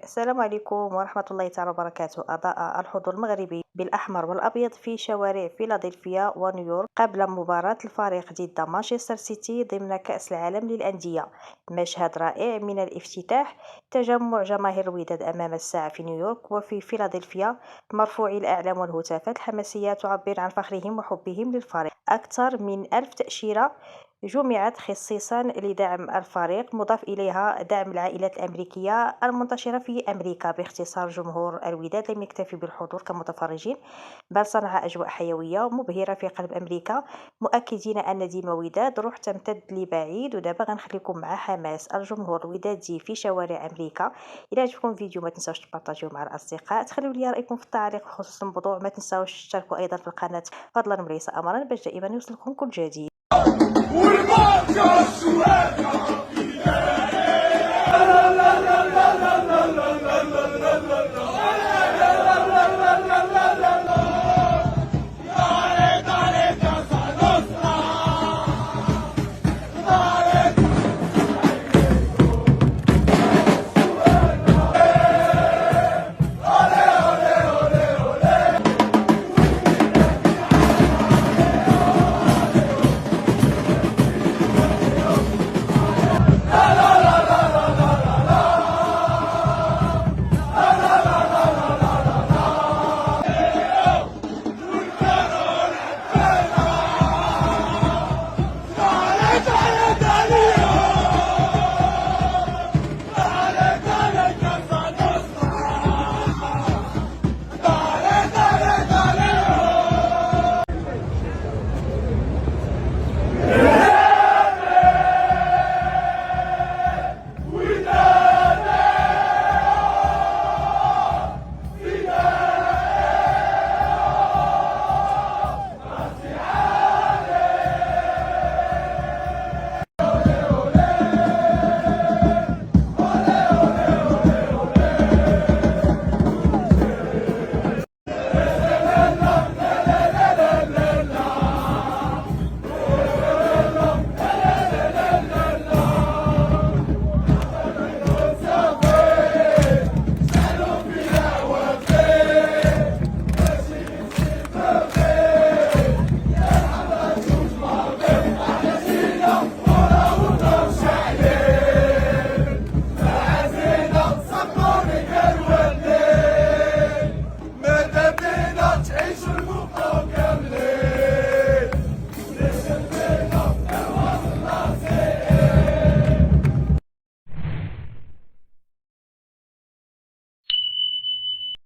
السلام عليكم ورحمة الله تعالى وبركاته. أضاء الحضور المغربي بالأحمر والأبيض في شوارع فيلادلفيا ونيويورك قبل مباراة الفريق ضد مانشستر سيتي ضمن كأس العالم للأندية. مشهد رائع من الافتتاح، تجمع جماهير الوداد أمام الساعة في نيويورك وفي فيلادلفيا، مرفوعي الأعلام والهتافات الحماسية تعبر عن فخرهم وحبهم للفريق. أكثر من 1000 تأشيرة جُمعت خصيصًا لدعم الفريق، مُضاف إليها دعم العائلات الأمريكية المنتشرة في أمريكا. باختصار، جمهور الوداد لم يكتفي بالحضور كمتفرجين، بل صنع أجواء حيوية مبهرة في قلب أمريكا، مؤكدين أن ديما وداد روح تمتد لبعيد. ودابا غنخليكم مع حماس الجمهور الودادي في شوارع أمريكا. إلا عجبكم الفيديو ما تنساوش تبارطاجيوه مع الأصدقاء، تخليو لي رأيكم في التعليق بخصوص الموضوع، ما تنساوش تشتركوا أيضًا في القناة فضلًا وليس أمرًا باش دائمًا يوصلكم كل جديد.